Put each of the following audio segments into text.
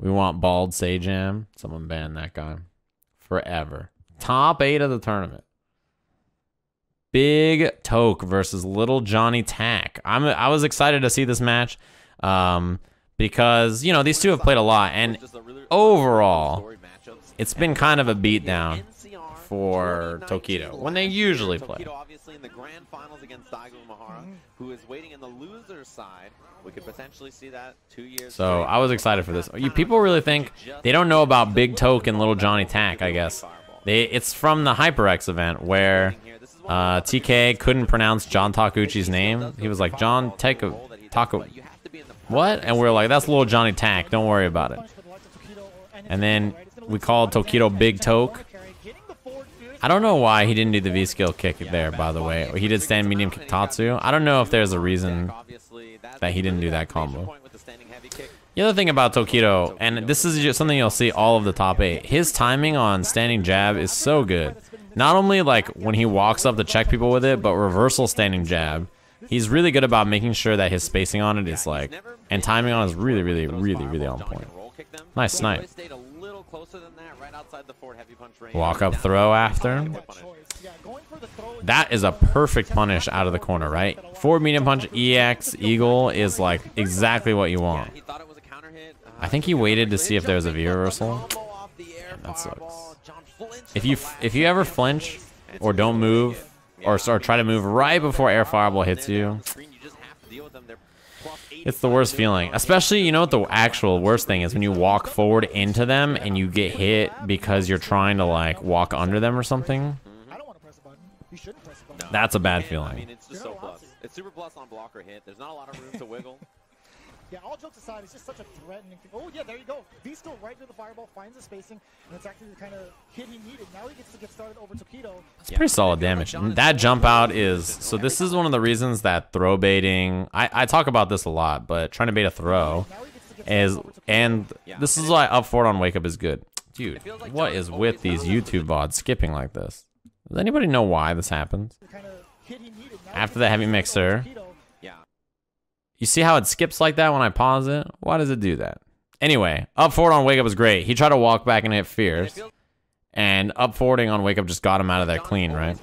We want bald Sajam. Someone ban that guy. Forever. Top 8 of the tournament. Big Toke versus Little Johnny Tak. I was excited to see this match because, you know, these two have played a lot. And overall, it's been kind of a beatdown for Tokido when they usually play. Obviously in the grand finals against Daigo Umehara, who is waiting in the loser's side. We could potentially see that 2 years. So I was excited for this. People really think they don't know about Big Toke and Little Johnny Tak, I guess. It's from the HyperX event where TK couldn't pronounce John Takeuchi's name. He was like, John Taku. What? And we're like, that's Little Johnny Tak. Don't worry about it. And then we called Tokido Big Toke. I don't know why he didn't do the V-skill kick there, by the way. He did stand medium kick Tatsu. I don't know if there's a reason that he didn't do that combo. The other thing about Tokido, and this is just something you'll see all of the top 8, his timing on standing jab is so good. Not only like when he walks up to check people with it, but reversal standing jab. He's really good about making sure that his spacing on it is like, and timing on it is really, really, really, really on point. Nice snipe. Walk up throw after. That is a perfect punish out of the corner, right? Forward medium punch EX Eagle is like exactly what you want. I think he waited to see if there was a V reversal. Man, that sucks. If you ever flinch or don't move or try to move right before air fireball hits you, it's the worst feeling. Especially, you know what the actual worst thing is? When you walk forward into them and you get hit because you're trying to like walk under them or something. That's a bad feeling. I mean, it's just so plus. It's super plus on blocker hit. There's not a lot of room to wiggle. Yeah, all jokes aside, it's just such a threatening thing. Oh, yeah, there you go. V-skill right through the fireball, finds the spacing, and it's actually the kind of hit he needed. Now he gets to get started over Tokido. It's pretty solid damage. And that jump out is, so this is one of the reasons that throw baiting, I talk about this a lot, but trying to bait a throw is, and this is why up forward on wake up is good. Dude, what is with these YouTube VODs skipping like this? Does anybody know why this happens? After the heavy mixer, you see how it skips like that when I pause it? Why does it do that? Anyway, up forward on wake up is great. He tried to walk back and hit fierce. And up forwarding on wake up just got him out of there clean, right?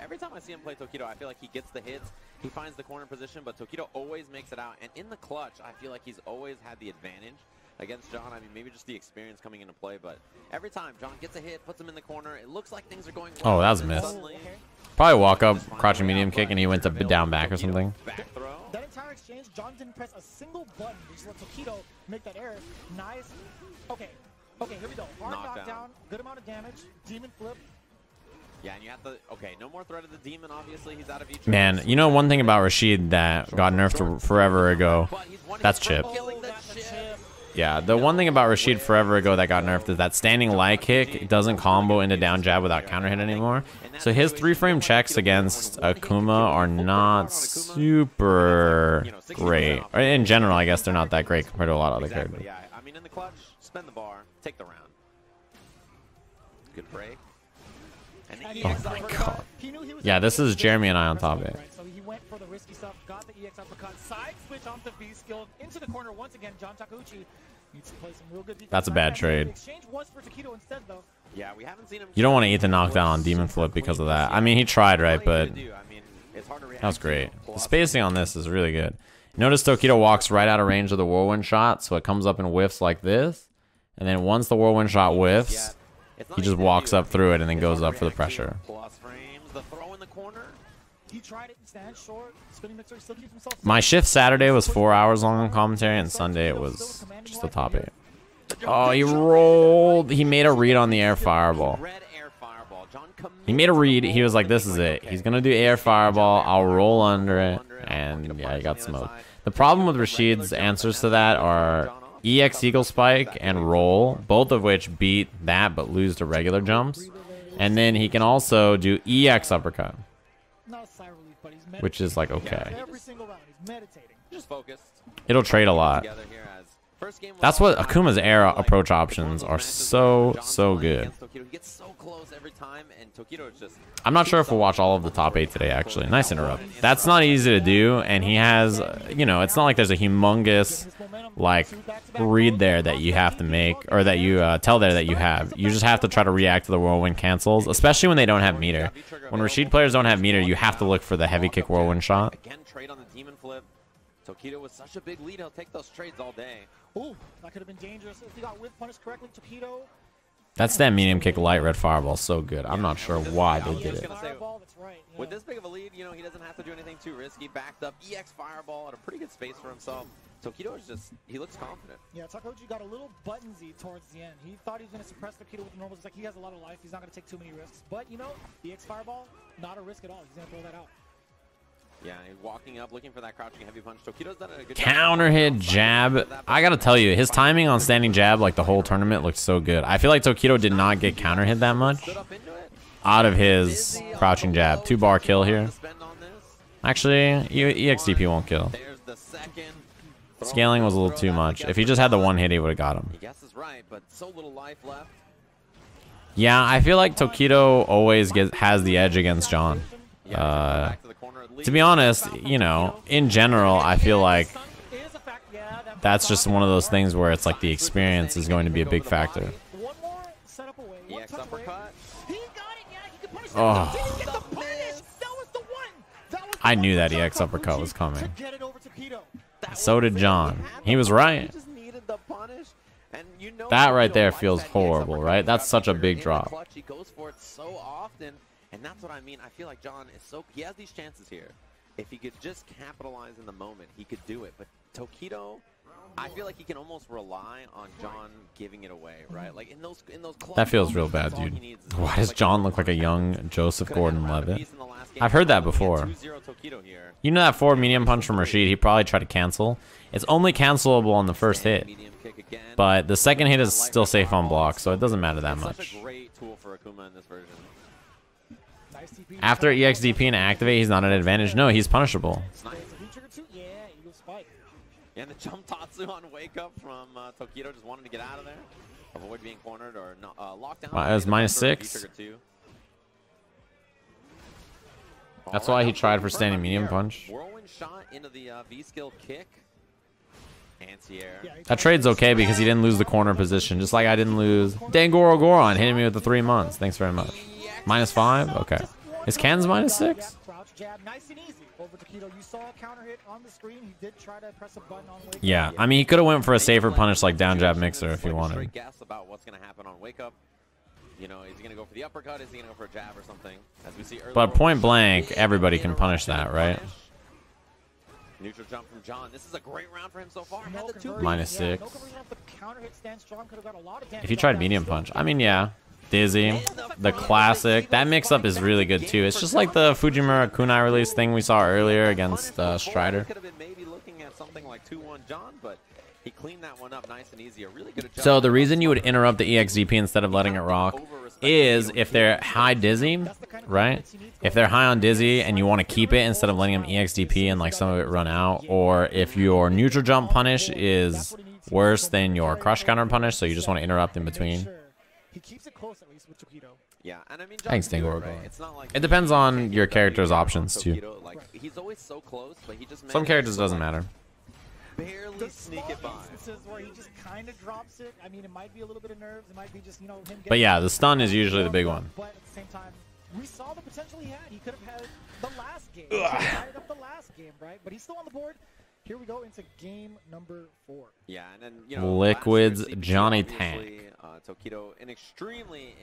Every time I see him play Tokido, I feel like he gets the hits. He finds the corner position, but Tokido always makes it out. And in the clutch, I feel like he's always had the advantage against John. I mean, maybe just the experience coming into play, but every time John gets a hit, puts him in the corner, it looks like things are going well. Oh, that was a miss. Probably walk up, crouching medium kick, and he went to down back or something. That entire exchange, John didn't press a single button. He just let Tokido make that error. Nice. Okay, here we go. Hard knockdown, good amount of damage, demon flip. Yeah, and you have to, okay, no more threat of the demon, obviously, he's out of each. Man, you know one thing about Rashid that got nerfed forever ago? That's chip. Yeah, the one thing about Rashid forever ago that got nerfed is that standing light kick doesn't combo into down jab without counter hit anymore. So his 3-frame checks against Akuma are not super great. Or in general, I guess they're not that great compared to a lot of other characters. Yeah, I mean, in the clutch, spend the bar, take the round. Good break. Oh my god. Yeah, this is Jeremy and I on top of it. So he went for the risky stuff, got the EX uppercut, side switch onto V-skill, into the corner once again. John Takeuchi needs to play some real good defense. That's a bad trade. The exchange was for Tokido instead, though. Yeah, we haven't seen him. You don't want to eat the knockdown on Demon Flip because of that. I mean, he tried, right? But that was great. The spacing on this is really good. Notice Tokido walks right out of range of the whirlwind shot, so it comes up in whiffs like this. And then once the whirlwind shot whiffs, he just walks up through it and then goes up for the pressure. My shift Saturday was 4 hours long on commentary, and Sunday it was just the top 8. Oh, he rolled. He made a read on the air fireball. He made a read. He was like, this is it. He's going to do air fireball. I'll roll under it. And yeah, he got smoked. The problem with Rashid's answers to that are EX Eagle Spike and roll, both of which beat that but lose to regular jumps. And then he can also do EX uppercut, which is like okay. It'll trade a lot. That's what Akuma's air approach options are so good. I'm not sure if we'll watch all of the top 8 today, actually. Nice interrupt. That's not easy to do, and he has, you know, it's not like there's a humongous, like, read there that you have to make, or that you tell there that you have. You just have to try to react to the whirlwind cancels, especially when they don't have meter. When Rashid players don't have meter, you have to look for the heavy kick whirlwind shot. Again, trade on the demon flip. Tokido with such a big lead, he'll take those trades all day. Ooh, that could have been dangerous if he got whip punished correctly. Tokido. That's that medium kick light red fireball, so good. I'm not sure why they did it. With this big of a lead, you know, he doesn't have to do anything too risky. Backed up EX fireball at a pretty good space for himself. Tokido is just, he looks confident. Yeah, Takeuchi got a little buttonsy towards the end. He thought he was going to suppress Tokido with the normals. It's like he has a lot of life. He's not going to take too many risks. But, you know, EX fireball, not a risk at all. He's going to throw that out. Yeah, he's walking up, looking for that crouching heavy punch. Tokido's done a good counter hit jab. I gotta tell you, his timing on standing jab, like the whole tournament, looked so good. I feel like Tokido did not get counter hit that much out of his crouching jab. 2-bar kill here. Actually, EXDP won't kill. Scaling was a little too much. If he just had the one hit, he would have got him. Yeah, I feel like Tokido always has the edge against John. To be honest, you know, in general, I feel like that's just one of those things where it's like the experience is going to be a big factor. Oh. I knew that EX uppercut was coming. So did John. He was right. That right there feels horrible, right? That's such a big drop. And that's what I mean. I feel like John is so... He has these chances here. If he could just capitalize in the moment, he could do it. But Tokido, I feel like he can almost rely on John giving it away, right? Like in those that feels real bad, dude. Why does John look like a young Joseph Gordon-Levitt? I've heard that before. You know that forward medium punch from Rashid, he probably tried to cancel. It's only cancelable on the first hit. But the second hit is still safe on block, so it doesn't matter that much. After EXDP and activate, he's not at advantage. No, he's punishable. Yeah, and the jump Tatsu on wake up from Tokido, just wanted to get out of there, avoid being cornered or locked down. Wow, it was -6. That's why he tried for standing medium punch. Whirlwind shot into the V skill kick. That trade's okay because he didn't lose the corner position, just like I didn't lose. Dangoro Goron hitting me with the 3 months. Thanks very much. -5? Okay. His can's -6? Yeah, I mean, he could have went for a safer punish like down jab mixer if he wanted. But point blank, everybody can punish that, right? Neutral jump from John. This is a great round for him so far. -6. If he tried medium punch, I mean, yeah. Dizzy, the classic. That mix-up is really good, too. It's just like the Fujimura kunai release thing we saw earlier against Strider. So the reason you would interrupt the EXDP instead of letting it rock is if they're high dizzy, right? If they're high on dizzy and you want to keep it instead of letting them EXDP and like some of it run out, or if your neutral jump punish is worse than your crush counter punish, so you just want to interrupt in between. He keeps it close at least with Tokido. Yeah, and I mean, thanks, Dangoro. It depends on your character's options too. He's always so close, but he just some characters doesn't matter. Barely sneak it by. Where he just kind of drops it. I mean, it might be a little bit of nerves. It might be just, you know, him. But yeah, the stun is usually the big one. But at the same time, we saw the potential he had. He could have had the last game. He tied up the last game, right? But he's still on the board. Here we go into game number 4. Yeah, and then, you know, Liquid's Johnny Tank. Tokido, an extremely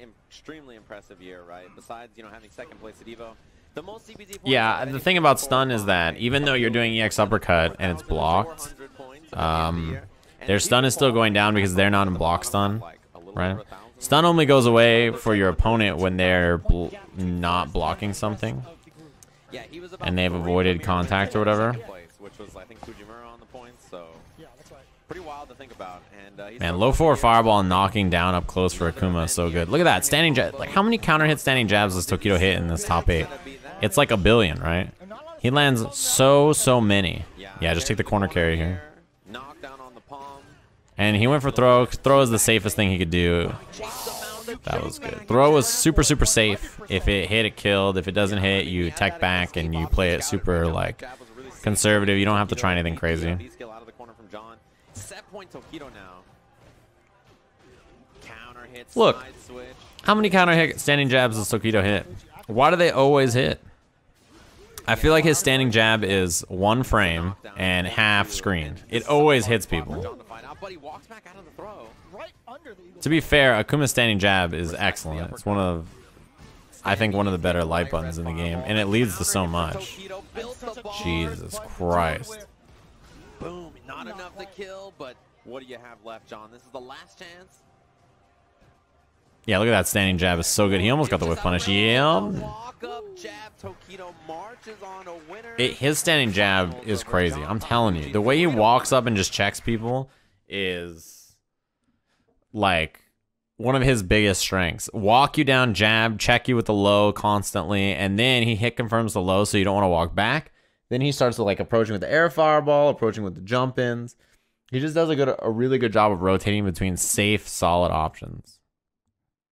impressive year, right? Besides, you know, having second place at Evo. The most CBD points. Yeah, the thing about stun is that even though you're doing EX uppercut and it's blocked, their stun is still going down because they're not in block stun, right? Stun only goes away for your opponent when they're not blocking something and they've avoided contact or whatever. Which was, I think, Fujimura on the points, so pretty wild to think about. And man, low forward fireball and knocking down up close for Akuma is so good. Look at that standing jab. Like, how many counter hit standing jabs does Tokido hit in this top 8? It's like 1 billion, right? He lands so many. Yeah, just take the corner carry here. And he went for throw. Throw is the safest thing he could do. That was good. Throw was super, super safe. If it hit, it killed. If it doesn't hit, you tech back and you play it super, like, conservative. You don't have to try anything crazy. Look, how many counter hit standing jabs does Tokido hit? Why do they always hit? I feel like his standing jab is 1 frame and half screen. It always hits people. To be fair, Akuma's standing jab is excellent. It's one of, I think, one of the better light buttons in the game, and it leads to so much. Jesus Christ. Boom, not enough to kill, but what do you have left, John? This is the last chance. Yeah, look at that standing jab. It's so good. He almost got the whiff punish. Yeah. His standing jab is crazy. I'm telling you. The way he walks up and just checks people is, like, one of his biggest strengths. Walk you down, jab, check you with the low constantly, and then he hit confirms the low so you don't want to walk back. Then he starts to, like, approaching with the air fireball, approaching with the jump-ins. He just does a really good job of rotating between safe, solid options.